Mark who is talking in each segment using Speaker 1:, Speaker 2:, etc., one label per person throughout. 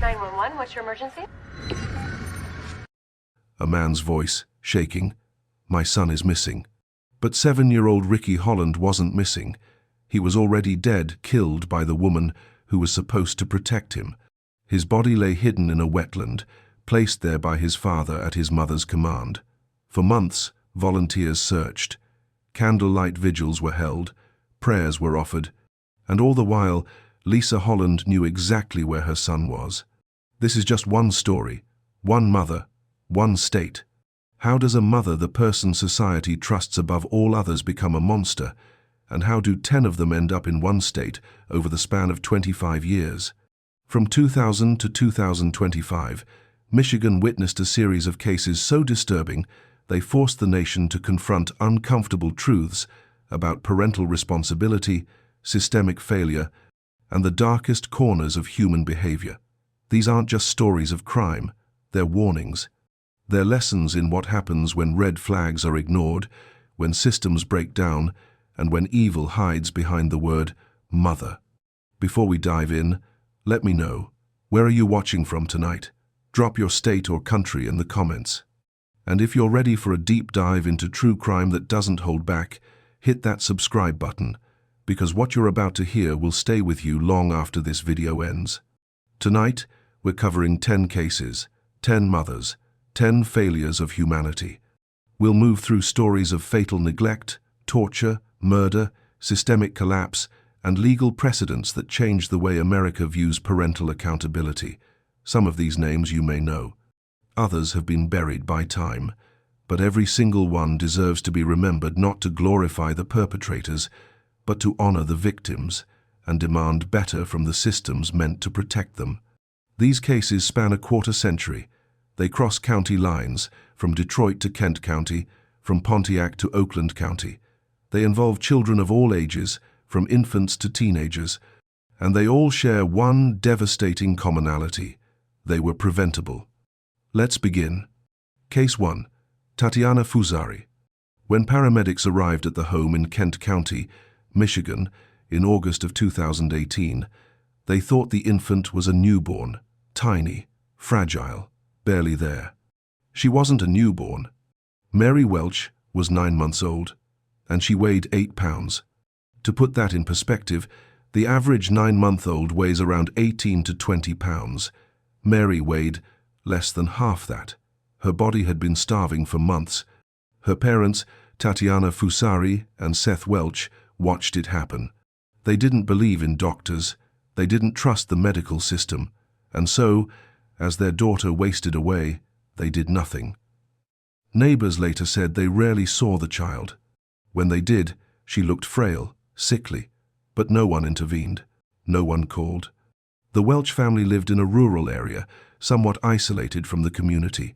Speaker 1: 911, what's your emergency?
Speaker 2: A man's voice, shaking. My son is missing. But 7-year-old Ricky Holland wasn't missing. He was already dead, killed by the woman who was supposed to protect him. His body lay hidden in a wetland, placed there by his father at his mother's command. For months, volunteers searched. Candlelight vigils were held, prayers were offered, and all the while, Lisa Holland knew exactly where her son was. This is just one story, one mother, one state. How does a mother, the person society trusts above all others, become a monster? And how do 10 of them end up in one state over the span of 25 years? From 2000 to 2025, Michigan witnessed a series of cases so disturbing they forced the nation to confront uncomfortable truths about parental responsibility, systemic failure, and the darkest corners of human behavior. These aren't just stories of crime, they're warnings. They're lessons in what happens when red flags are ignored, when systems break down, and when evil hides behind the word mother. Before we dive in, let me know, where are you watching from tonight? Drop your state or country in the comments. And if you're ready for a deep dive into true crime that doesn't hold back, hit that subscribe button, because what you're about to hear will stay with you long after this video ends. Tonight, we're covering 10 cases, 10 mothers, 10 failures of humanity. We'll move through stories of fatal neglect, torture, murder, systemic collapse, and legal precedents that change the way America views parental accountability. Some of these names you may know. Others have been buried by time, but every single one deserves to be remembered, not to glorify the perpetrators, but to honor the victims and demand better from the systems meant to protect them. These cases span a quarter century. They cross county lines, from Detroit to Kent County, from Pontiac to Oakland County. They involve children of all ages, from infants to teenagers, and they all share one devastating commonality: they were preventable. Let's begin. Case 1. Tatiana Fusari. When paramedics arrived at the home in Kent County, Michigan, in August of 2018, they thought the infant was a newborn, tiny, fragile, barely there. She wasn't a newborn. Mary Welch was 9 months old, and she weighed 8 pounds. To put that in perspective, the average 9-month-old weighs around 18 to 20 pounds. Mary weighed less than half that. Her body had been starving for months. Her parents, Tatiana Fusari and Seth Welch, watched it happen. They didn't believe in doctors. They didn't trust the medical system. And so, as their daughter wasted away, they did nothing. Neighbors later said they rarely saw the child. When they did, she looked frail, sickly, but no one intervened. No one called. The Welch family lived in a rural area, somewhat isolated from the community.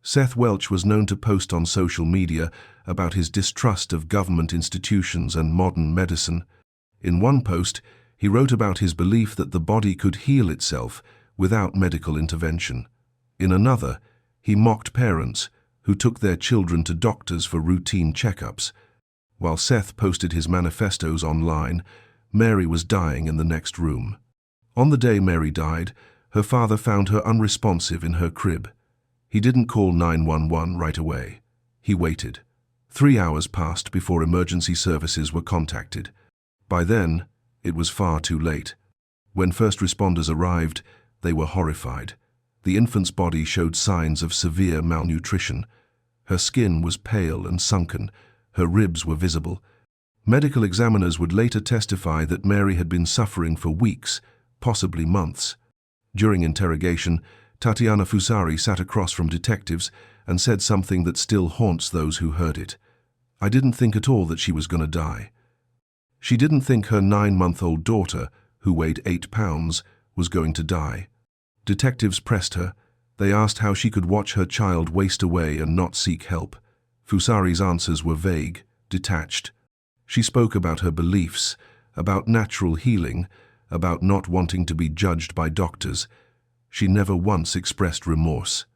Speaker 2: Seth Welch was known to post on social media about his distrust of government institutions and modern medicine. In one post, he wrote about his belief that the body could heal itself without medical intervention. In another, he mocked parents who took their children to doctors for routine checkups. While Seth posted his manifestos online, Mary was dying in the next room. On the day Mary died, her father found her unresponsive in her crib. He didn't call 911 right away. He waited. 3 hours passed before emergency services were contacted. By then, it was far too late. When first responders arrived, they were horrified. The infant's body showed signs of severe malnutrition. Her skin was pale and sunken. Her ribs were visible. Medical examiners would later testify that Mary had been suffering for weeks, possibly months. During interrogation, Tatiana Fusari sat across from detectives and said something that still haunts those who heard it. "I didn't think at all that she was going to die." She didn't think her 9-month-old daughter, who weighed 8 pounds, was going to die. Detectives pressed her. They asked how she could watch her child waste away and not seek help. Fusari's answers were vague, detached. She spoke about her beliefs, about natural healing, about not wanting to be judged by doctors. She never once expressed remorse.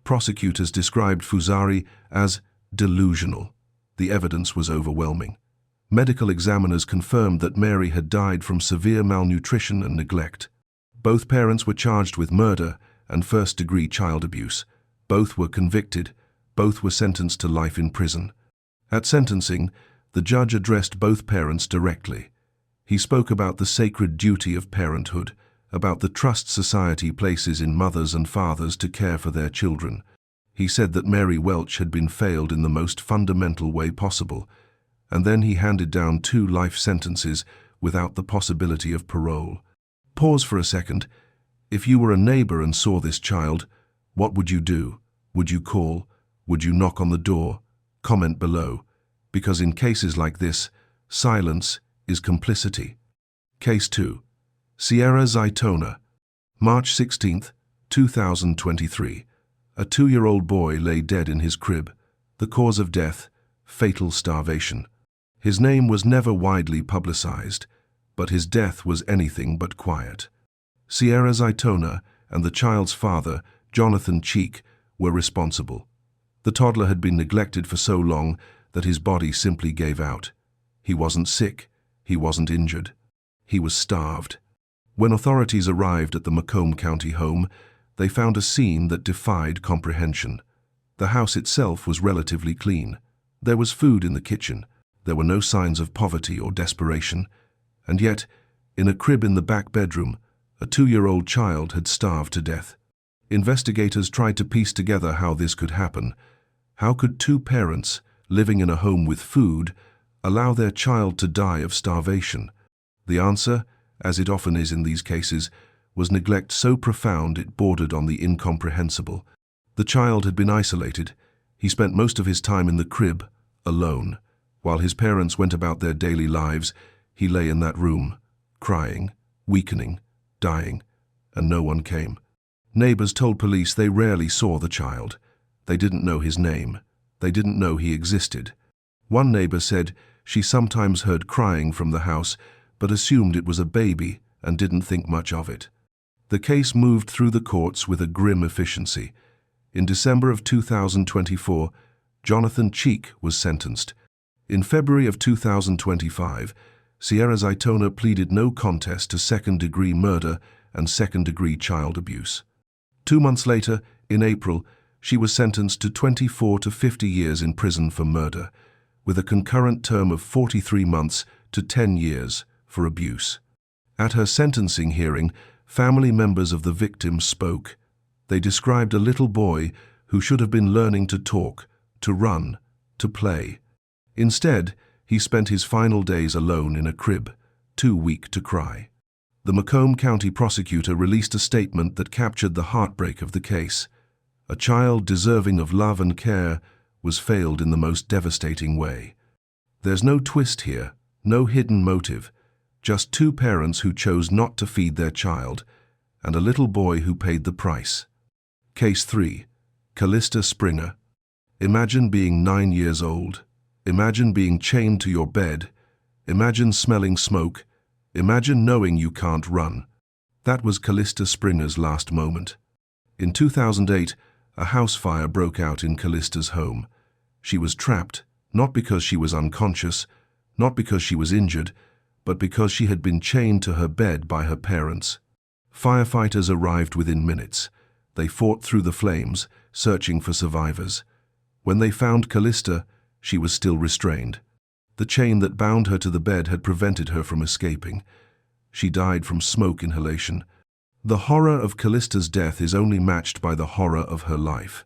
Speaker 2: Prosecutors described Fusari as delusional. The evidence was overwhelming. Medical examiners confirmed that Mary had died from severe malnutrition and neglect. Both parents were charged with murder and first-degree child abuse. Both were convicted. Both were sentenced to life in prison. At sentencing, the judge addressed both parents directly. He spoke about the sacred duty of parenthood, about the trust society places in mothers and fathers to care for their children. He said that Mary Welch had been failed in the most fundamental way possible, and then he handed down 2 life sentences without the possibility of parole. Pause for a second. If you were a neighbor and saw this child, what would you do? Would you call? Would you knock on the door? Comment below, because in cases like this, silence is complicity. Case 2. Sierra Zaitona. March 16, 2023. A 2-year-old boy lay dead in his crib. The cause of death, fatal starvation. His name was never widely publicized, but his death was anything but quiet. Sierra Zaitona and the child's father, Jonathan Cheek, were responsible. The toddler had been neglected for so long that his body simply gave out. He wasn't sick. He wasn't injured. He was starved. When authorities arrived at the Macomb County home, they found a scene that defied comprehension. The house itself was relatively clean. There was food in the kitchen. There were no signs of poverty or desperation. And yet, in a crib in the back bedroom, a 2-year-old child had starved to death. Investigators tried to piece together how this could happen. How could 2 parents, living in a home with food, allow their child to die of starvation? The answer, as it often is in these cases, was neglect so profound it bordered on the incomprehensible. The child had been isolated. He spent most of his time in the crib, alone. While his parents went about their daily lives, he lay in that room, crying, weakening, dying, and no one came. Neighbors told police they rarely saw the child. They didn't know his name. They didn't know he existed. One neighbor said she sometimes heard crying from the house, but assumed it was a baby and didn't think much of it. The case moved through the courts with a grim efficiency. In December of 2024, Jonathan Cheek was sentenced. In February of 2025, Sierra Zaitona pleaded no contest to second-degree murder and second-degree child abuse. 2 months later, in April, she was sentenced to 24 to 50 years in prison for murder, with a concurrent term of 43 months to 10 years for abuse. At her sentencing hearing, family members of the victim spoke. They described a little boy who should have been learning to talk, to run, to play. Instead, he spent his final days alone in a crib, too weak to cry. The Macomb County prosecutor released a statement that captured the heartbreak of the case. A child deserving of love and care was failed in the most devastating way. There's no twist here, no hidden motive, just 2 parents who chose not to feed their child, and a little boy who paid the price. Case 3. Callista Springer. Imagine being 9 years old. Imagine being chained to your bed. Imagine smelling smoke. Imagine knowing you can't run. That was Callista Springer's last moment. In 2008, a house fire broke out in Callista's home. She was trapped, not because she was unconscious, not because she was injured, but because she had been chained to her bed by her parents. Firefighters arrived within minutes. They fought through the flames, searching for survivors. When they found Callista, she was still restrained. The chain that bound her to the bed had prevented her from escaping. She died from smoke inhalation. The horror of Callista's death is only matched by the horror of her life.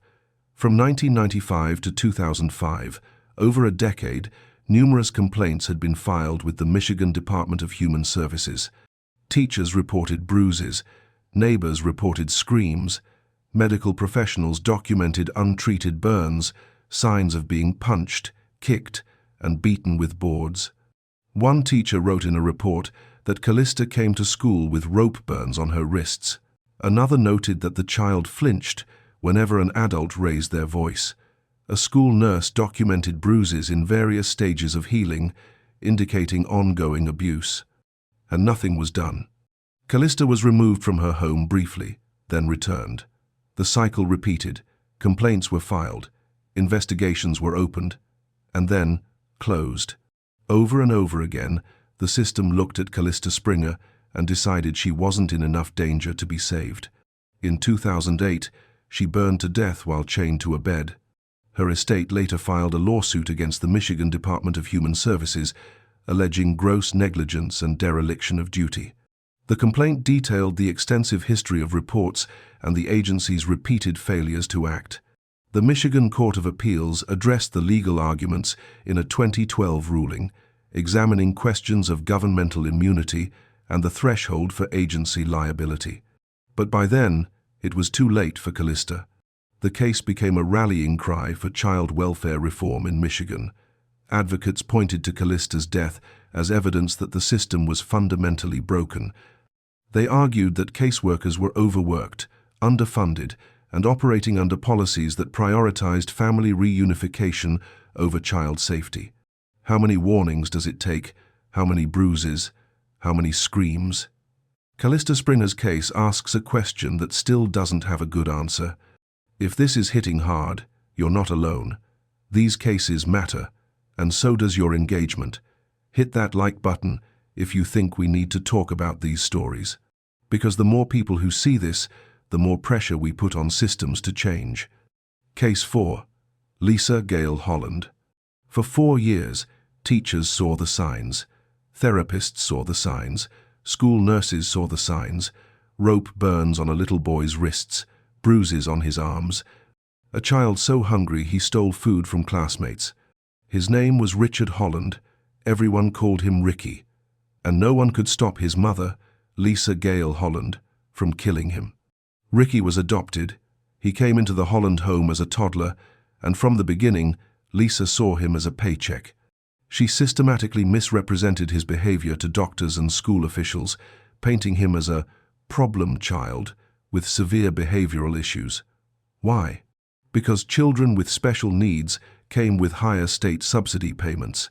Speaker 2: From 1995 to 2005, over a decade, numerous complaints had been filed with the Michigan Department of Human Services. Teachers reported bruises, neighbors reported screams, medical professionals documented untreated burns, signs of being punched, kicked, and beaten with boards. One teacher wrote in a report that Callista came to school with rope burns on her wrists. Another noted that the child flinched whenever an adult raised their voice. A school nurse documented bruises in various stages of healing, indicating ongoing abuse. And nothing was done. Callista was removed from her home briefly, then returned. The cycle repeated. Complaints were filed. Investigations were opened. And then closed. Over and over again, the system looked at Callista Springer and decided she wasn't in enough danger to be saved. In 2008, she burned to death while chained to a bed. Her estate later filed a lawsuit against the Michigan Department of Human Services, alleging gross negligence and dereliction of duty. The complaint detailed the extensive history of reports and the agency's repeated failures to act. The Michigan Court of Appeals addressed the legal arguments in a 2012 ruling, examining questions of governmental immunity and the threshold for agency liability. But by then, it was too late for Callista. The case became a rallying cry for child welfare reform in Michigan. Advocates pointed to Callista's death as evidence that the system was fundamentally broken. They argued that caseworkers were overworked, underfunded, and operating under policies that prioritized family reunification over child safety. How many warnings does it take? How many bruises? How many screams? Callista Springer's case asks a question that still doesn't have a good answer. If this is hitting hard, you're not alone. These cases matter, and so does your engagement. Hit that like button if you think we need to talk about these stories. Because the more people who see this, the more pressure we put on systems to change. Case 4. Lisa Gale Holland. For 4 years, teachers saw the signs. Therapists saw the signs. School nurses saw the signs. Rope burns on a little boy's wrists, bruises on his arms. A child so hungry he stole food from classmates. His name was Richard Holland. Everyone called him Ricky. And no one could stop his mother, Lisa Gale Holland, from killing him. Ricky was adopted. He came into the Holland home as a toddler, and from the beginning, Lisa saw him as a paycheck. She systematically misrepresented his behavior to doctors and school officials, painting him as a problem child with severe behavioral issues. Why? Because children with special needs came with higher state subsidy payments.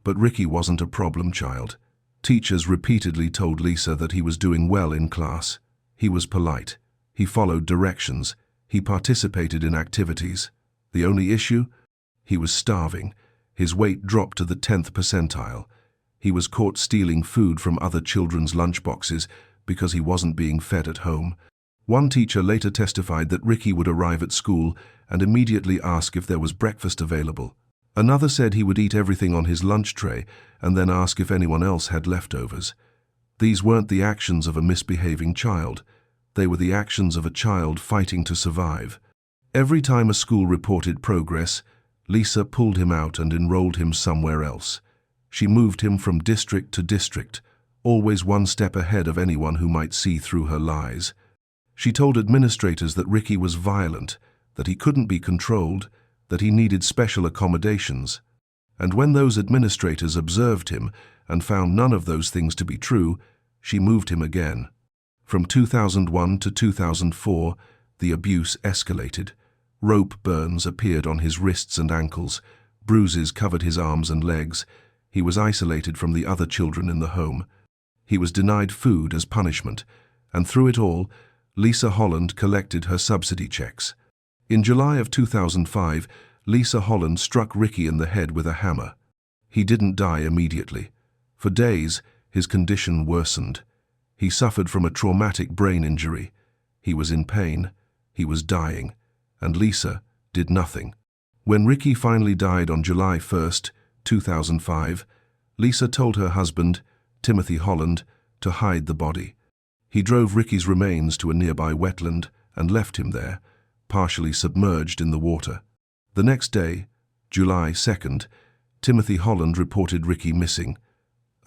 Speaker 2: But Ricky wasn't a problem child. Teachers repeatedly told Lisa that he was doing well in class. He was polite. He followed directions. He participated in activities. The only issue? He was starving. His weight dropped to the 10th percentile. He was caught stealing food from other children's lunchboxes because he wasn't being fed at home. One teacher later testified that Ricky would arrive at school and immediately ask if there was breakfast available. Another said he would eat everything on his lunch tray and then ask if anyone else had leftovers. These weren't the actions of a misbehaving child. They were the actions of a child fighting to survive. Every time a school reported progress, Lisa pulled him out and enrolled him somewhere else. She moved him from district to district, always one step ahead of anyone who might see through her lies. She told administrators that Ricky was violent, that he couldn't be controlled, that he needed special accommodations. And when those administrators observed him and found none of those things to be true, she moved him again. From 2001 to 2004, the abuse escalated. Rope burns appeared on his wrists and ankles. Bruises covered his arms and legs. He was isolated from the other children in the home. He was denied food as punishment, and through it all, Lisa Holland collected her subsidy checks. In July of 2005, Lisa Holland struck Ricky in the head with a hammer. He didn't die immediately. For days, his condition worsened. He suffered from a traumatic brain injury. He was in pain. He was dying. And Lisa did nothing. When Ricky finally died on July 1st, 2005, Lisa told her husband, Timothy Holland, to hide the body. He drove Ricky's remains to a nearby wetland and left him there, partially submerged in the water. The next day, July 2nd, Timothy Holland reported Ricky missing.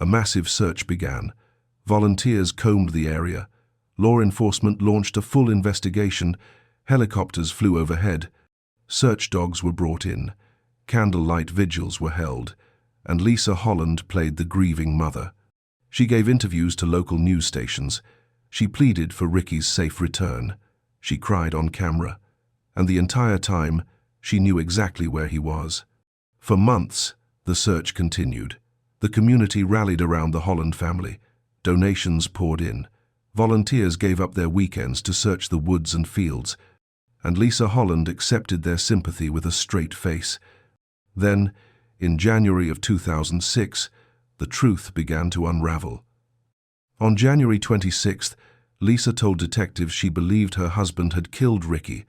Speaker 2: A massive search began. Volunteers combed the area. Law enforcement launched a full investigation. Helicopters flew overhead. Search dogs were brought in. Candlelight vigils were held. And Lisa Holland played the grieving mother. She gave interviews to local news stations. She pleaded for Ricky's safe return. She cried on camera. And the entire time, she knew exactly where he was. For months, the search continued. The community rallied around the Holland family. Donations poured in. Volunteers gave up their weekends to search the woods and fields. And Lisa Holland accepted their sympathy with a straight face. Then, in January of 2006, the truth began to unravel. On January 26th, Lisa told detectives she believed her husband had killed Ricky.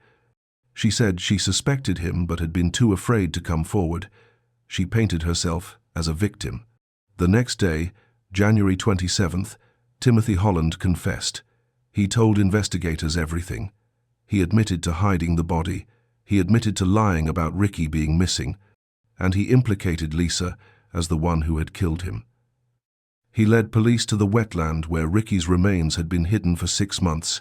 Speaker 2: She said she suspected him but had been too afraid to come forward. She painted herself as a victim. The next day, January 27th, Timothy Holland confessed. He told investigators everything. He admitted to hiding the body. He admitted to lying about Ricky being missing. And he implicated Lisa as the one who had killed him. He led police to the wetland where Ricky's remains had been hidden for 6 months.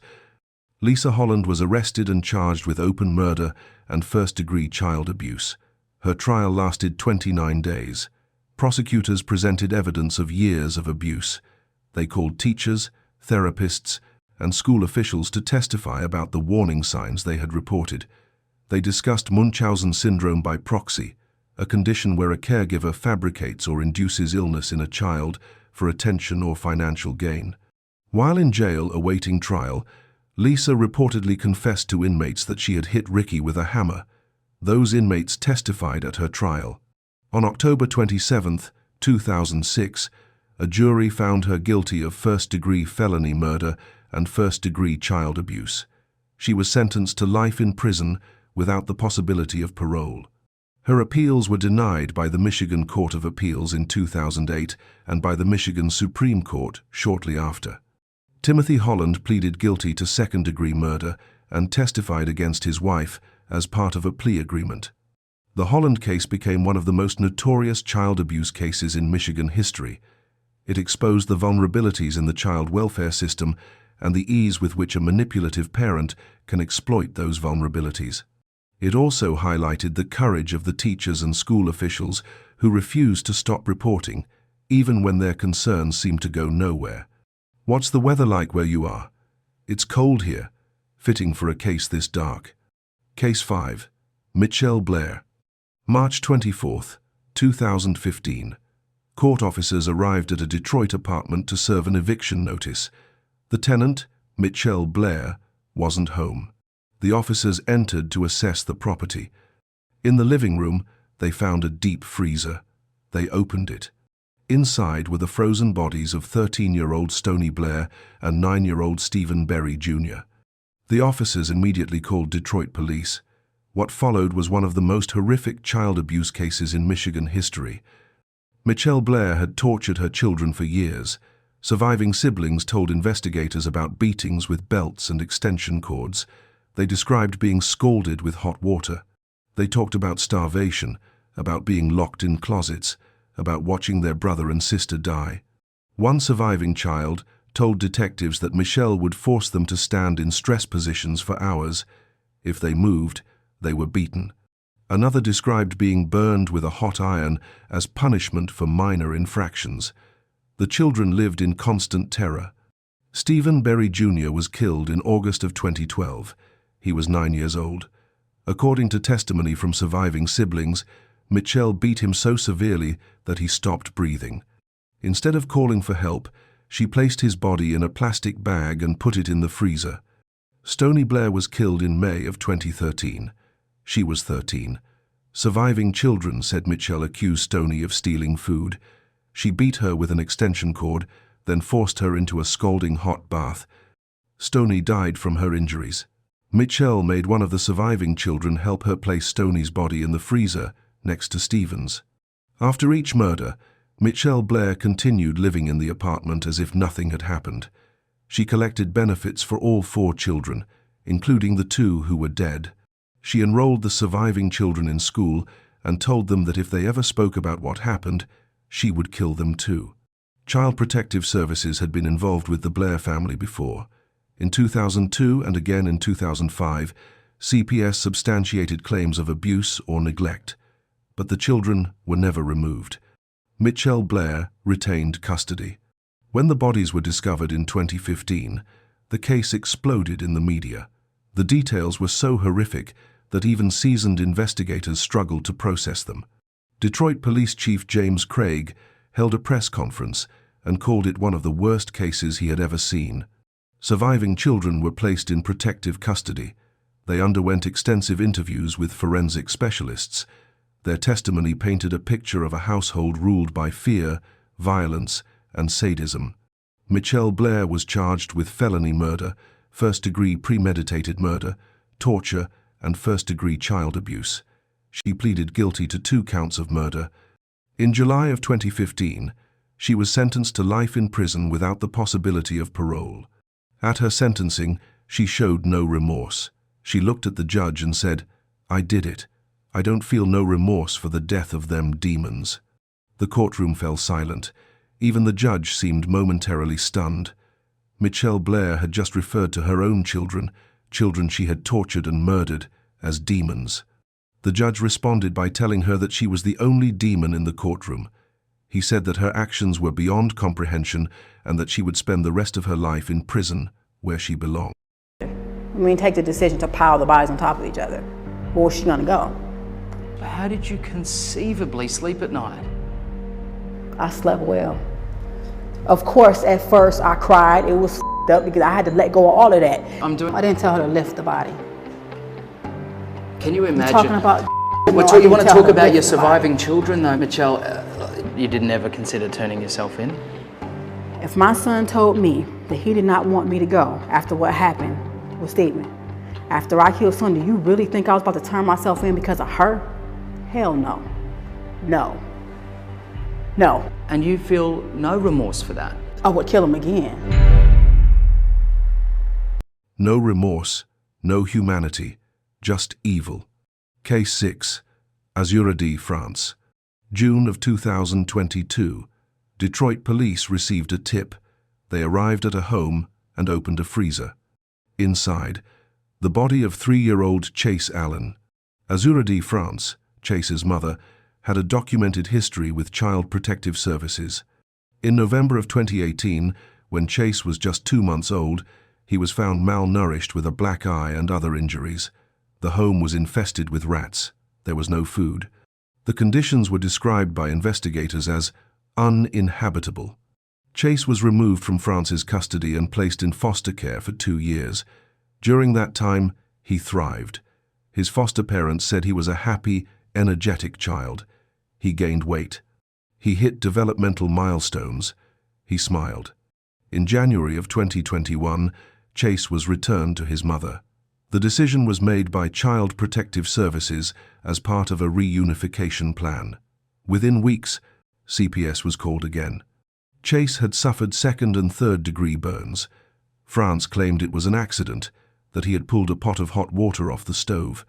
Speaker 2: Lisa Holland was arrested and charged with open murder and first-degree child abuse. Her trial lasted 29 days. Prosecutors presented evidence of years of abuse. They called teachers, therapists, and school officials to testify about the warning signs they had reported. They discussed Munchausen syndrome by proxy, a condition where a caregiver fabricates or induces illness in a child for attention or financial gain. While in jail awaiting trial, Lisa reportedly confessed to inmates that she had hit Ricky with a hammer. Those inmates testified at her trial. On October 27, 2006, a jury found her guilty of first-degree felony murder and first-degree child abuse. She was sentenced to life in prison without the possibility of parole. Her appeals were denied by the Michigan Court of Appeals in 2008 and by the Michigan Supreme Court shortly after. Timothy Holland pleaded guilty to second-degree murder and testified against his wife as part of a plea agreement. The Holland case became one of the most notorious child abuse cases in Michigan history. It exposed the vulnerabilities in the child welfare system and the ease with which a manipulative parent can exploit those vulnerabilities. It also highlighted the courage of the teachers and school officials who refused to stop reporting, even when their concerns seemed to go nowhere. What's the weather like where you are? It's cold here, fitting for a case this dark. Case 5. Michelle Blair. March 24, 2015. Court officers arrived at a Detroit apartment to serve an eviction notice. The tenant, Michelle Blair, wasn't home. The officers entered to assess the property. In the living room, they found a deep freezer. They opened it. Inside were the frozen bodies of 13-year-old Stoney Blair and 9-year-old Stephen Berry Jr. The officers immediately called Detroit police. What followed was one of the most horrific child abuse cases in Michigan history. Michelle Blair had tortured her children for years. Surviving siblings told investigators about beatings with belts and extension cords. They described being scalded with hot water. They talked about starvation, about being locked in closets, about watching their brother and sister die. One surviving child told detectives that Michelle would force them to stand in stress positions for hours. If they moved, they were beaten. Another described being burned with a hot iron as punishment for minor infractions. The children lived in constant terror. Stephen Berry Jr. was killed in August of 2012. He was 9 years old. According to testimony from surviving siblings, Michelle beat him so severely that he stopped breathing. Instead of calling for help, she placed his body in a plastic bag and put it in the freezer. Stoney Blair was killed in May of 2013. She was 13. Surviving children said Michelle accused Stoney of stealing food. She beat her with an extension cord, then forced her into a scalding hot bath. Stoney died from her injuries. Michelle made one of the surviving children help her place Stoney's body in the freezer next to Stephen's. After each murder, Michelle Blair continued living in the apartment as if nothing had happened. She collected benefits for all 4 children, including the 2 who were dead. She enrolled the surviving children in school and told them that if they ever spoke about what happened, she would kill them too. Child Protective Services had been involved with the Blair family before. In 2002 and again in 2005, CPS substantiated claims of abuse or neglect, but the children were never removed. Michelle Blair retained custody. When the bodies were discovered in 2015, the case exploded in the media. The details were so horrific that even seasoned investigators struggled to process them. Detroit Police Chief James Craig held a press conference and called it one of the worst cases he had ever seen. Surviving children were placed in protective custody. They underwent extensive interviews with forensic specialists. Their testimony painted a picture of a household ruled by fear, violence, and sadism. Michelle Blair was charged with felony murder, first-degree premeditated murder, torture, and first-degree child abuse. She pleaded guilty to 2 counts of murder. In July of 2015, she was sentenced to life in prison without the possibility of parole. At her sentencing, she showed no remorse. She looked at the judge and said, "I did it. I don't feel no remorse for the death of them demons." The courtroom fell silent. Even the judge seemed momentarily stunned. Michelle Blair had just referred to her own children she had tortured and murdered, as demons. The judge responded by telling her that she was the only demon in the courtroom. He said that her actions were beyond comprehension and that she would spend the rest of her life in prison, where she belonged.
Speaker 1: Take the decision to pile the bodies on top of each other. Where was she gonna go?
Speaker 3: How did you conceivably sleep at night?
Speaker 1: I slept well. Of course, at first I cried. It was up because I had to let go of all of that. I didn't tell her to lift the body.
Speaker 3: Can you imagine?
Speaker 1: You're talking about
Speaker 3: you want to talk about your surviving children though, Michelle? You did never consider turning yourself in?
Speaker 1: If my son told me that he did not want me to go after what happened with Stephen, after I killed son, do you really think I was about to turn myself in because of her? Hell no. No. No.
Speaker 3: And you feel no remorse for that?
Speaker 1: I would kill him again.
Speaker 2: No remorse, no humanity, just evil. Case 6, Azuradi, France. June of 2022. Detroit police received a tip. They arrived at a home and opened a freezer. Inside, the body of 3-year-old Chase Allen. Azuradi, France, Chase's mother, had a documented history with Child Protective Services. In November of 2018, when Chase was just 2 months old, he was found malnourished with a black eye and other injuries. The home was infested with rats. There was no food. The conditions were described by investigators as uninhabitable. Chase was removed from France's custody and placed in foster care for 2 years. During that time, he thrived. His foster parents said he was a happy, energetic child. He gained weight. He hit developmental milestones. He smiled. In January of 2021, Chase was returned to his mother. The decision was made by Child Protective Services as part of a reunification plan. Within weeks, CPS was called again. Chase had suffered 2nd and 3rd degree burns. France claimed it was an accident, that he had pulled a pot of hot water off the stove.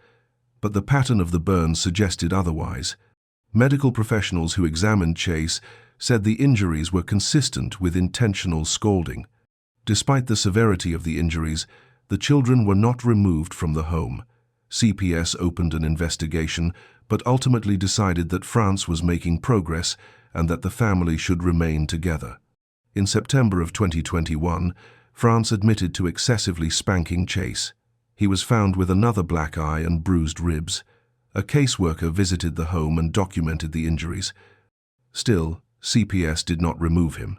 Speaker 2: But the pattern of the burns suggested otherwise. Medical professionals who examined Chase said the injuries were consistent with intentional scalding. Despite the severity of the injuries, the children were not removed from the home. CPS opened an investigation, but ultimately decided that France was making progress and that the family should remain together. In September of 2021, France admitted to excessively spanking Chase. He was found with another black eye and bruised ribs. A caseworker visited the home and documented the injuries. Still, CPS did not remove him.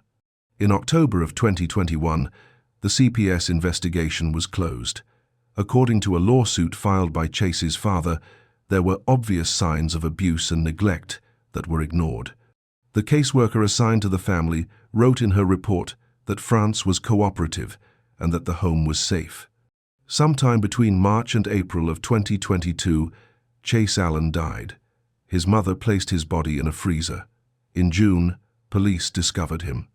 Speaker 2: In October of 2021, the CPS investigation was closed. According to a lawsuit filed by Chase's father, there were obvious signs of abuse and neglect that were ignored. The caseworker assigned to the family wrote in her report that France was cooperative and that the home was safe. Sometime between March and April of 2022, Chase Allen died. His mother placed his body in a freezer. In June, police discovered him.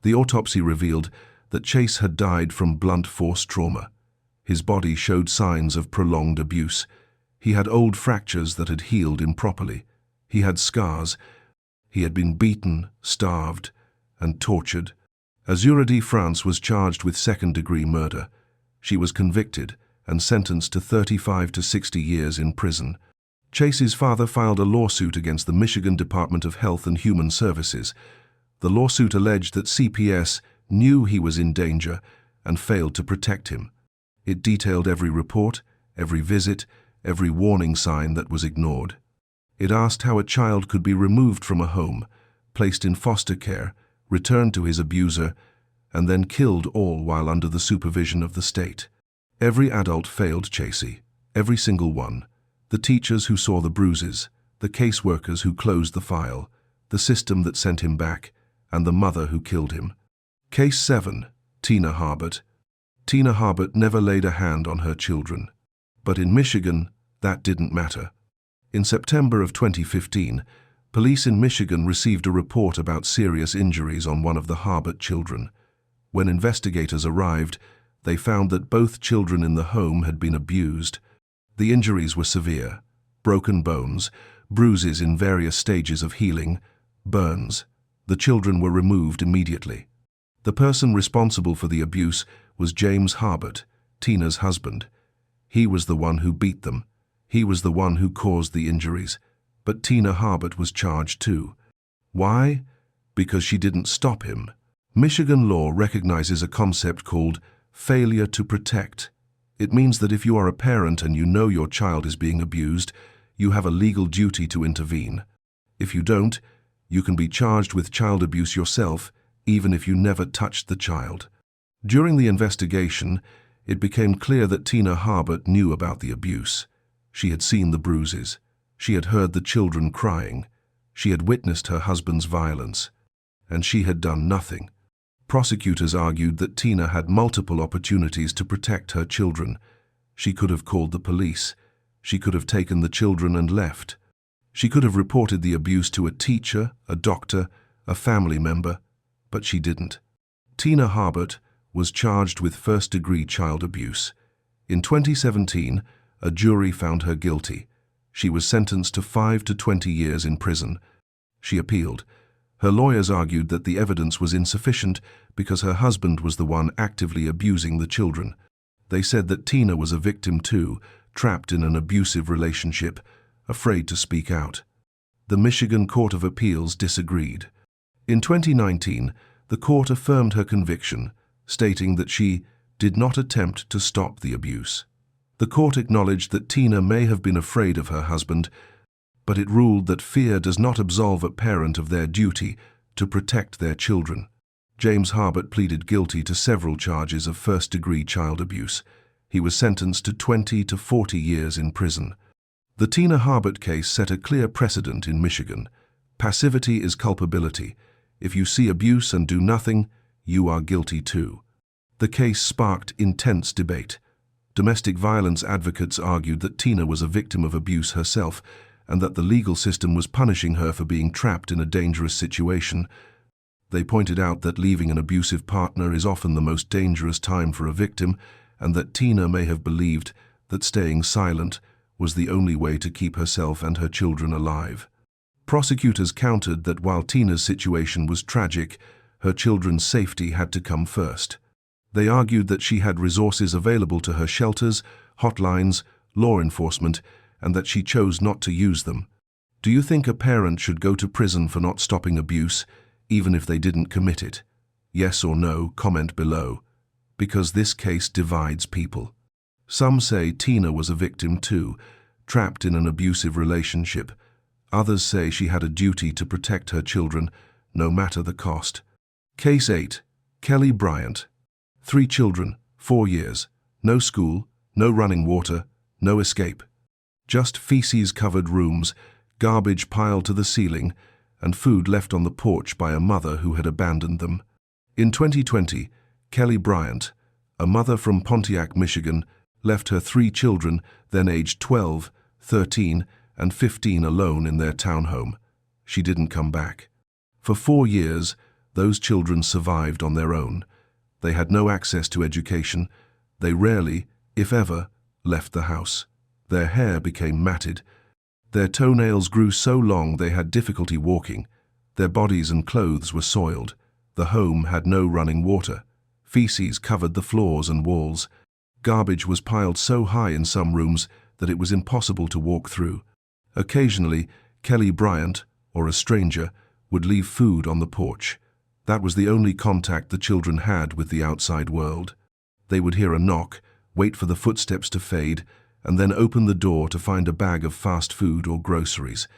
Speaker 2: The autopsy revealed that Chase had died from blunt force trauma. His body showed signs of prolonged abuse. He had old fractures that had healed improperly. He had scars. He had been beaten, starved, and tortured. Azuradi, France was charged with 2nd-degree murder. She was convicted and sentenced to 35 to 60 years in prison. Chase's father filed a lawsuit against the Michigan Department of Health and Human Services. The lawsuit alleged that CPS knew he was in danger and failed to protect him. It detailed every report, every visit, every warning sign that was ignored. It asked how a child could be removed from a home, placed in foster care, returned to his abuser, and then killed all while under the supervision of the state. Every adult failed Chasey, every single one. The teachers who saw the bruises, the caseworkers who closed the file, the system that sent him back, and the mother who killed him. Case 7. Tina Harbert. Tina Harbert never laid a hand on her children. But in Michigan, that didn't matter. In September of 2015, police in Michigan received a report about serious injuries on one of the Harbert children. When investigators arrived, they found that both children in the home had been abused. The injuries were severe: broken bones, bruises in various stages of healing, burns. The children were removed immediately. The person responsible for the abuse was James Harbert, Tina's husband. He was the one who beat them. He was the one who caused the injuries. But Tina Harbert was charged too. Why? Because she didn't stop him. Michigan law recognizes a concept called failure to protect. It means that if you are a parent and you know your child is being abused, you have a legal duty to intervene. If you don't, you can be charged with child abuse yourself, even if you never touched the child. During the investigation, it became clear that Tina Harbert knew about the abuse. She had seen the bruises. She had heard the children crying. She had witnessed her husband's violence. And she had done nothing. Prosecutors argued that Tina had multiple opportunities to protect her children. She could have called the police. She could have taken the children and left. She could have reported the abuse to a teacher, a doctor, a family member, but she didn't. Tina Harbert was charged with first-degree child abuse. In 2017, a jury found her guilty. She was sentenced to 5 to 20 years in prison. She appealed. Her lawyers argued that the evidence was insufficient because her husband was the one actively abusing the children. They said that Tina was a victim too, trapped in an abusive relationship, afraid to speak out. The Michigan Court of Appeals disagreed. In 2019, the court affirmed her conviction, stating that she did not attempt to stop the abuse. The court acknowledged that Tina may have been afraid of her husband, but it ruled that fear does not absolve a parent of their duty to protect their children. James Harbert pleaded guilty to several charges of first-degree child abuse. He was sentenced to 20 to 40 years in prison. The Tina Harbert case set a clear precedent in Michigan. Passivity is culpability. If you see abuse and do nothing, you are guilty too. The case sparked intense debate. Domestic violence advocates argued that Tina was a victim of abuse herself and that the legal system was punishing her for being trapped in a dangerous situation. They pointed out that leaving an abusive partner is often the most dangerous time for a victim, and that Tina may have believed that staying silent was the only way to keep herself and her children alive. Prosecutors countered that while Tina's situation was tragic, her children's safety had to come first. They argued that she had resources available to her: shelters, hotlines, law enforcement, and that she chose not to use them. Do you think a parent should go to prison for not stopping abuse, even if they didn't commit it? Yes or no, comment below. Because this case divides people. Some say Tina was a victim too, trapped in an abusive relationship. Others say she had a duty to protect her children, no matter the cost. Case 8. Kelly Bryant. 3 children, 4 years, no school, no running water, no escape. Just feces-covered rooms, garbage piled to the ceiling, and food left on the porch by a mother who had abandoned them. In 2020, Kelly Bryant, a mother from Pontiac, Michigan, left her 3 children, then aged 12, 13, and 15, alone in their townhome. She didn't come back. For 4 years, those children survived on their own. They had no access to education. They rarely, if ever, left the house. Their hair became matted. Their toenails grew so long they had difficulty walking. Their bodies and clothes were soiled. The home had no running water. Feces covered the floors and walls. Garbage was piled so high in some rooms that it was impossible to walk through. Occasionally, Kelly Bryant, or a stranger, would leave food on the porch. That was the only contact the children had with the outside world. They would hear a knock, wait for the footsteps to fade, and then open the door to find a bag of fast food or groceries.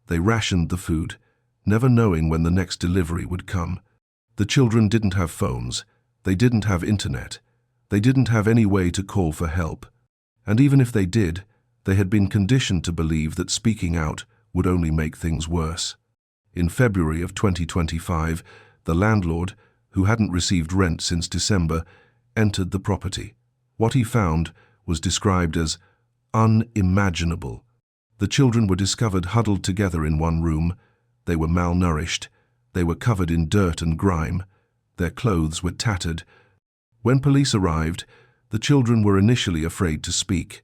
Speaker 2: They rationed the food, never knowing when the next delivery would come. The children didn't have phones. They didn't have internet. They didn't have any way to call for help. And even if they did, they had been conditioned to believe that speaking out would only make things worse. In February of 2025, the landlord, who hadn't received rent since December, entered the property. What he found was described as unimaginable. The children were discovered huddled together in one room. They were malnourished. They were covered in dirt and grime. Their clothes were tattered. When police arrived, the children were initially afraid to speak.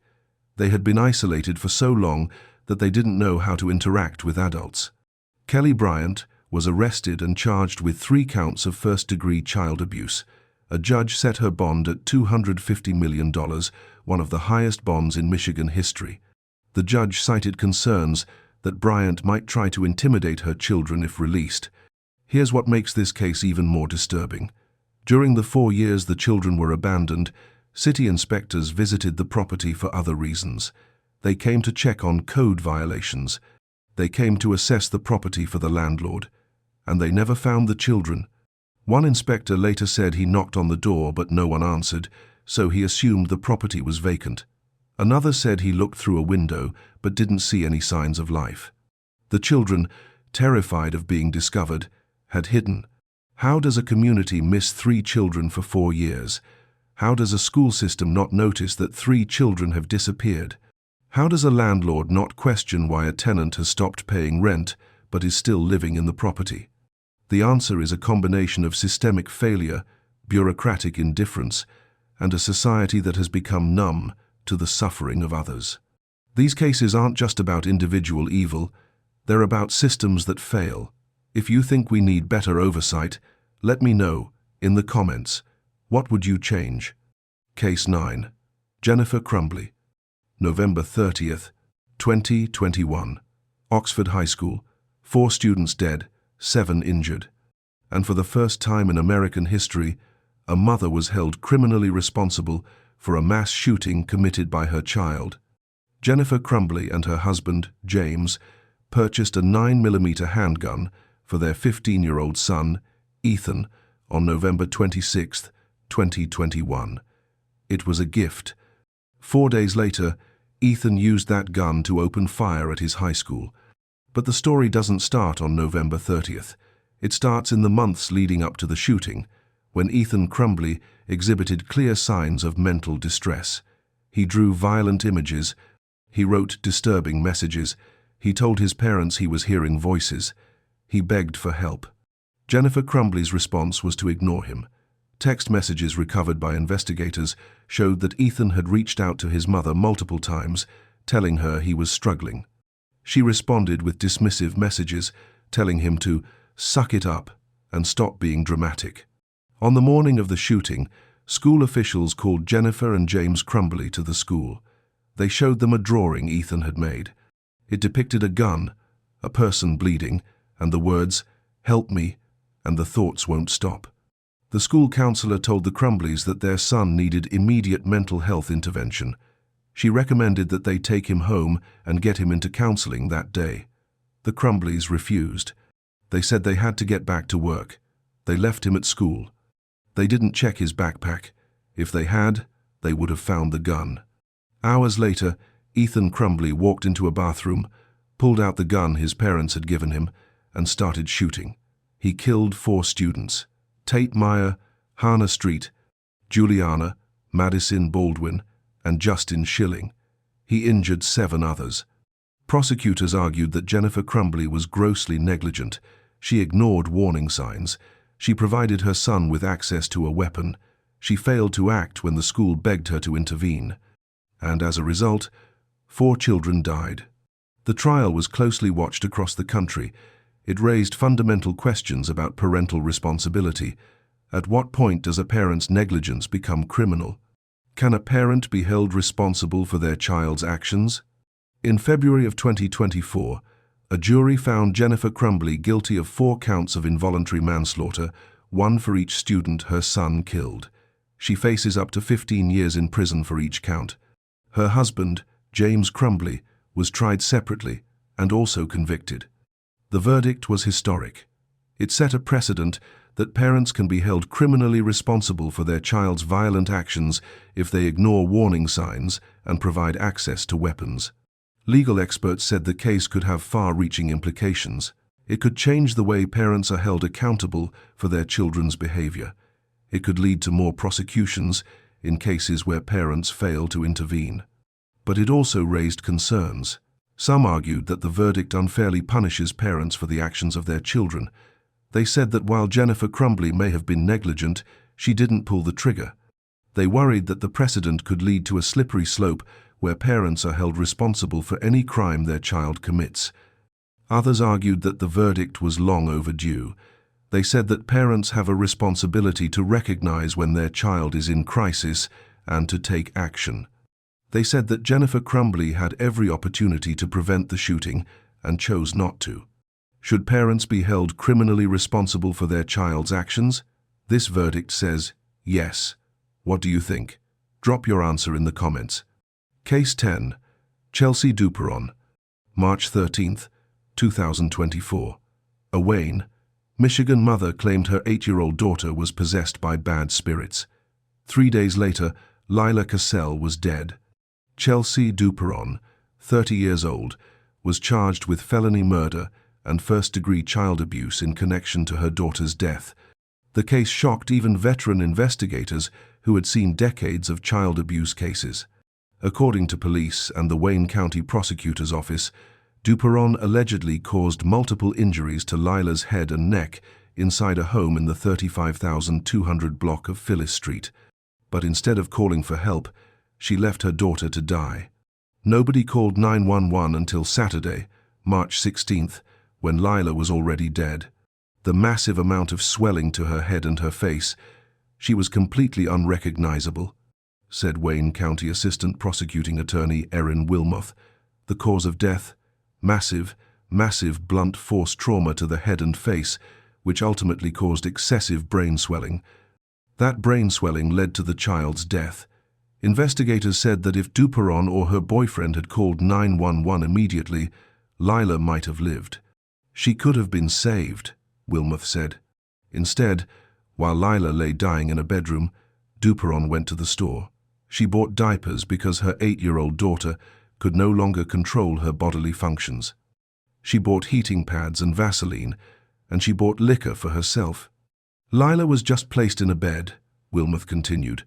Speaker 2: They had been isolated for so long that they didn't know how to interact with adults. Kelly Bryant was arrested and charged with 3 counts of first-degree child abuse. A judge set her bond at $250 million, one of the highest bonds in Michigan history. The judge cited concerns that Bryant might try to intimidate her children if released. Here's what makes this case even more disturbing. During the 4 years the children were abandoned, city inspectors visited the property for other reasons. They came to check on code violations. They came to assess the property for the landlord. And they never found the children. One inspector later said he knocked on the door but no one answered, so he assumed the property was vacant. Another said he looked through a window but didn't see any signs of life. The children, terrified of being discovered, had hidden. How does a community miss 3 children for 4 years? How does a school system not notice that 3 children have disappeared? How does a landlord not question why a tenant has stopped paying rent but is still living in the property? The answer is a combination of systemic failure, bureaucratic indifference, and a society that has become numb to the suffering of others. These cases aren't just about individual evil, they're about systems that fail. If you think we need better oversight, let me know in the comments. What would you change? Case 9. Jennifer Crumbley. November 30th, 2021. Oxford High School. 4 students dead, 7 injured. And for the first time in American history, a mother was held criminally responsible for a mass shooting committed by her child. Jennifer Crumbley and her husband, James, purchased a 9mm handgun for their 15-year-old son, Ethan, on November 26, 2021. It was a gift. 4 days later, Ethan used that gun to open fire at his high school. But the story doesn't start on November 30th. It starts in the months leading up to the shooting, when Ethan Crumbley exhibited clear signs of mental distress. He drew violent images. He wrote disturbing messages. He told his parents he was hearing voices. He begged for help. Jennifer Crumbley's response was to ignore him. Text messages recovered by investigators showed that Ethan had reached out to his mother multiple times, telling her he was struggling. She responded with dismissive messages, telling him to suck it up and stop being dramatic. On the morning of the shooting, school officials called Jennifer and James Crumbley to the school. They showed them a drawing Ethan had made. It depicted a gun, a person bleeding, and the words, "Help me," and the thoughts won't stop. The school counselor told the Crumbleys that their son needed immediate mental health intervention. She recommended that they take him home and get him into counseling that day. The Crumbleys refused. They said they had to get back to work. They left him at school. They didn't check his backpack. If they had, they would have found the gun. Hours later, Ethan Crumbley walked into a bathroom, pulled out the gun his parents had given him, and started shooting. He killed 4 students: Tate Meyer, Hannah Street, Juliana, Madison Baldwin, and Justin Schilling. He injured 7 others. Prosecutors argued that Jennifer Crumbley was grossly negligent. She ignored warning signs. She provided her son with access to a weapon. She failed to act when the school begged her to intervene. And as a result, 4 children died. The trial was closely watched across the country. It raised fundamental questions about parental responsibility. At what point does a parent's negligence become criminal? Can a parent be held responsible for their child's actions? In February of 2024, a jury found Jennifer Crumbley guilty of 4 counts of involuntary manslaughter, 1 for each student her son killed. She faces up to 15 years in prison for each count. Her husband, James Crumbley, was tried separately and also convicted. The verdict was historic. It set a precedent that parents can be held criminally responsible for their child's violent actions if they ignore warning signs and provide access to weapons. Legal experts said the case could have far-reaching implications. It could change the way parents are held accountable for their children's behavior. It could lead to more prosecutions in cases where parents fail to intervene. But it also raised concerns. Some argued that the verdict unfairly punishes parents for the actions of their children. They said that while Jennifer Crumbley may have been negligent, she didn't pull the trigger. They worried that the precedent could lead to a slippery slope where parents are held responsible for any crime their child commits. Others argued that the verdict was long overdue. They said that parents have a responsibility to recognize when their child is in crisis and to take action. They said that Jennifer Crumbley had every opportunity to prevent the shooting and chose not to. Should parents be held criminally responsible for their child's actions? This verdict says yes. What do you think? Drop your answer in the comments. Case 10. Chelsea Duperon, March 13, 2024. A Wayne, Michigan mother claimed her 8-year-old daughter was possessed by bad spirits. 3 days later, Lila Cassell was dead. Chelsea Duperon, 30 years old, was charged with felony murder and first-degree child abuse in connection to her daughter's death. The case shocked even veteran investigators who had seen decades of child abuse cases. According to police and the Wayne County Prosecutor's Office, Duperon allegedly caused multiple injuries to Lila's head and neck inside a home in the 35,200 block of Phyllis Street. But instead of calling for help, she left her daughter to die. Nobody called 911 until Saturday, March 16th, when Lila was already dead. The massive amount of swelling to her head and her face, she was completely unrecognizable, said Wayne County Assistant Prosecuting Attorney Erin Wilmoth. The cause of death? Massive blunt force trauma to the head and face, which ultimately caused excessive brain swelling. That brain swelling led to the child's death. Investigators said that if Duperon or her boyfriend had called 911 immediately, Lila might have lived. She could have been saved, Wilmoth said. Instead, while Lila lay dying in a bedroom, Duperon went to the store. She bought diapers because her 8-year-old daughter could no longer control her bodily functions. She bought heating pads and Vaseline, and she bought liquor for herself. Lila was just placed in a bed, Wilmoth continued.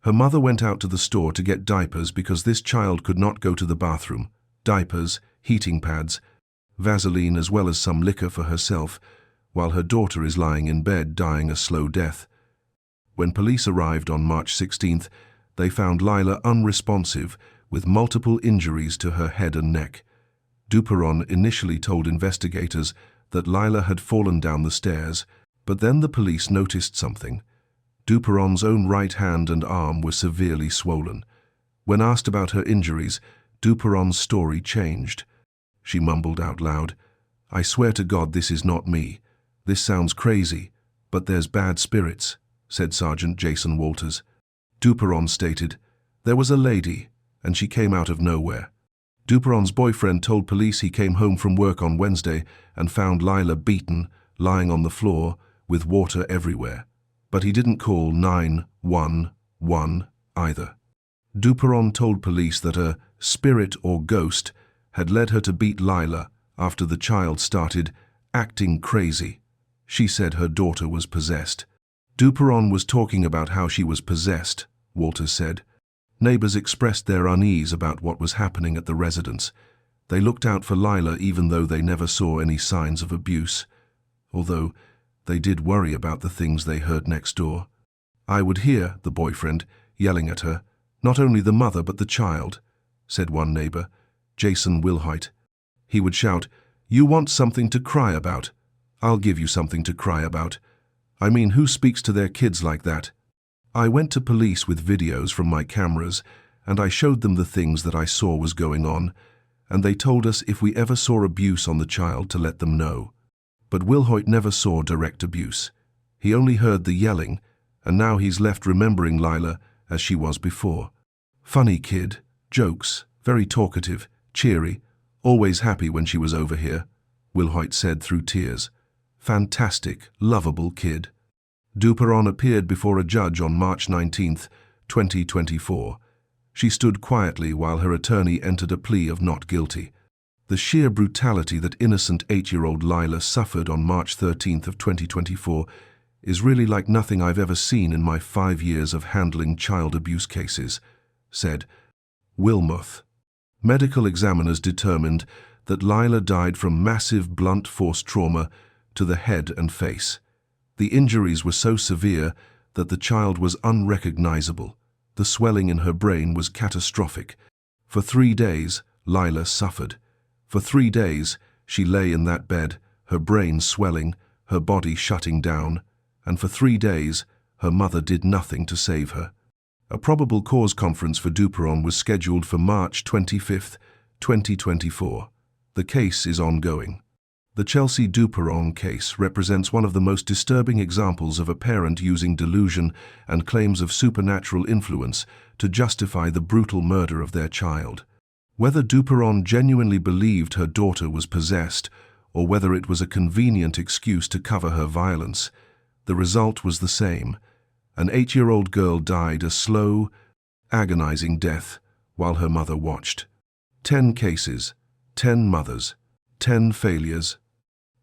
Speaker 2: Her mother went out to the store to get diapers because this child could not go to the bathroom. Diapers, heating pads, Vaseline, as well as some liquor for herself, while her daughter is lying in bed dying a slow death. When police arrived on March 16th, they found Lila unresponsive with multiple injuries to her head and neck. Duperon initially told investigators that Lila had fallen down the stairs, but then the police noticed something. Duperon's own right hand and arm were severely swollen. When asked about her injuries, Duperon's story changed. She mumbled out loud, "I swear to God this is not me. This sounds crazy, but there's bad spirits," said Sergeant Jason Walters. Duperon stated, "There was a lady, and she came out of nowhere." Duperon's boyfriend told police he came home from work on Wednesday and found Lila beaten, lying on the floor, with water everywhere. But he didn't call 911 either. Duperon told police that a spirit or ghost had led her to beat Lila after the child started acting crazy. She said her daughter was possessed. Duperon was talking about how she was possessed, Walters said. Neighbors expressed their unease about what was happening at the residence. They looked out for Lila even though they never saw any signs of abuse. Although they did worry about the things they heard next door. "I would hear," the boyfriend, yelling at her, "not only the mother but the child," said one neighbor, Jason Wilhoit. He would shout, "You want something to cry about? I'll give you something to cry about. I mean, who speaks to their kids like that?" I went to police with videos from my cameras, and I showed them the things that I saw was going on, and they told us if we ever saw abuse on the child to let them know. But Wilhoit never saw direct abuse. He only heard the yelling, and now he's left remembering Lila as she was before. Funny kid, jokes, very talkative, cheery, always happy when she was over here, Wilhoit said through tears. Fantastic, lovable kid. Duperon appeared before a judge on March 19, 2024. She stood quietly while her attorney entered a plea of not guilty. The sheer brutality that innocent 8-year-old Lila suffered on March 13th of 2024 is really like nothing I've ever seen in my 5 years of handling child abuse cases, said Wilmoth. Medical examiners determined that Lila died from massive blunt force trauma to the head and face. The injuries were so severe that the child was unrecognizable. The swelling in her brain was catastrophic. For 3 days, Lila suffered. For 3 days, she lay in that bed, her brain swelling, her body shutting down, and for 3 days, her mother did nothing to save her. A probable cause conference for Duperon was scheduled for March 25, 2024. The case is ongoing. The Chelsea Duperon case represents one of the most disturbing examples of a parent using delusion and claims of supernatural influence to justify the brutal murder of their child. Whether Duperon genuinely believed her daughter was possessed, or whether it was a convenient excuse to cover her violence, the result was the same. An 8-year-old girl died a slow, agonizing death while her mother watched. 10 cases, 10 mothers, 10 failures.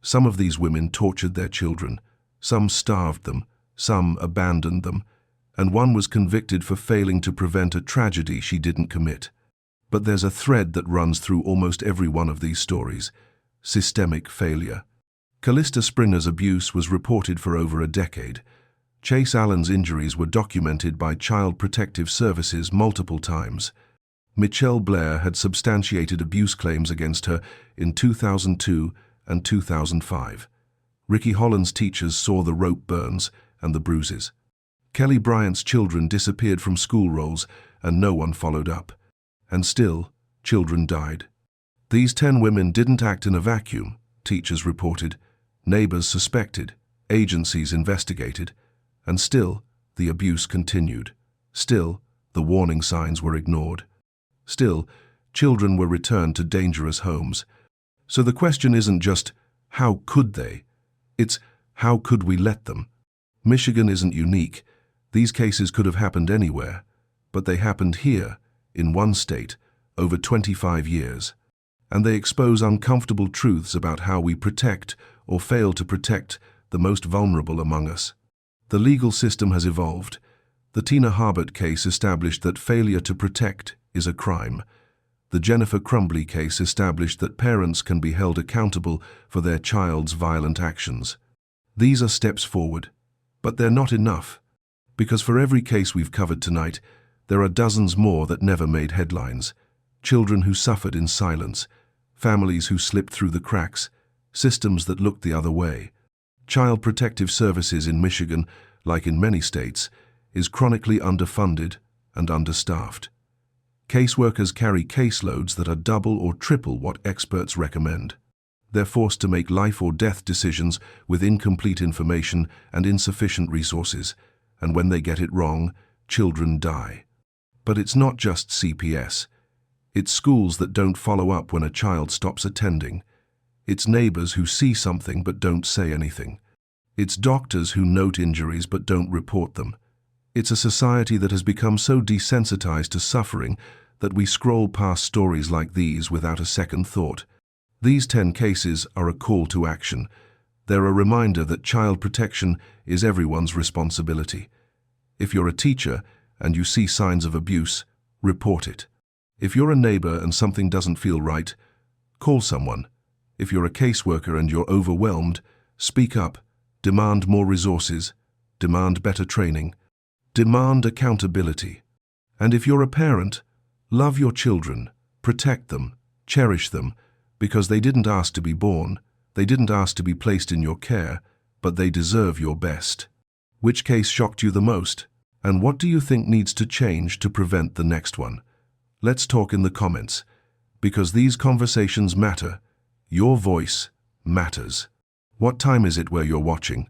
Speaker 2: Some of these women tortured their children, some starved them, some abandoned them, and one was convicted for failing to prevent a tragedy she didn't commit. But there's a thread that runs through almost every one of these stories: systemic failure. Callista Springer's abuse was reported for over a decade. Chase Allen's injuries were documented by Child Protective Services multiple times. Michelle Blair had substantiated abuse claims against her in 2002 and 2005. Ricky Holland's teachers saw the rope burns and the bruises. Kelly Bryant's children disappeared from school rolls and no one followed up. And still, children died. These 10 women didn't act in a vacuum, teachers reported. Neighbors suspected, agencies investigated, and still, the abuse continued. Still, the warning signs were ignored. Still, children were returned to dangerous homes. So the question isn't just, how could they? It's, how could we let them? Michigan isn't unique. These cases could have happened anywhere, but they happened here, in one state, over 25 years. And they expose uncomfortable truths about how we protect or fail to protect the most vulnerable among us. The legal system has evolved. The Tina Harbert case established that failure to protect is a crime. The Jennifer Crumbley case established that parents can be held accountable for their child's violent actions. These are steps forward, but they're not enough, because for every case we've covered tonight, there are dozens more that never made headlines. Children who suffered in silence, families who slipped through the cracks, systems that looked the other way. Child Protective Services in Michigan, like in many states, is chronically underfunded and understaffed. Caseworkers carry caseloads that are double or triple what experts recommend. They're forced to make life or death decisions with incomplete information and insufficient resources, and when they get it wrong, children die. But it's not just CPS. It's schools that don't follow up when a child stops attending. It's neighbors who see something but don't say anything. It's doctors who note injuries but don't report them. It's a society that has become so desensitized to suffering that we scroll past stories like these without a second thought. These 10 cases are a call to action. They're a reminder that child protection is everyone's responsibility. If you're a teacher and you see signs of abuse, report it. If you're a neighbor and something doesn't feel right, call someone. If you're a caseworker and you're overwhelmed, speak up, demand more resources, demand better training, demand accountability. And if you're a parent, love your children, protect them, cherish them, because they didn't ask to be born, they didn't ask to be placed in your care, but they deserve your best. Which case shocked you the most? And what do you think needs to change to prevent the next one? Let's talk in the comments, because these conversations matter. Your voice matters. What time is it where you're watching?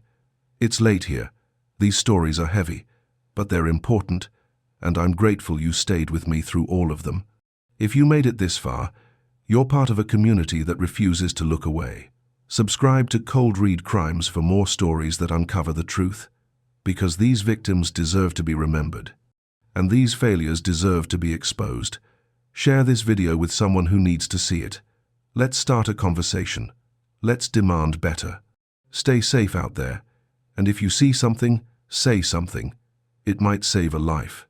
Speaker 2: It's late here. These stories are heavy, but they're important, and I'm grateful you stayed with me through all of them. If you made it this far, you're part of a community that refuses to look away. Subscribe to Cold Read Crimes for more stories that uncover the truth, because these victims deserve to be remembered, and these failures deserve to be exposed. Share this video with someone who needs to see it. Let's start a conversation. Let's demand better. Stay safe out there, and if you see something, say something. It might save a life.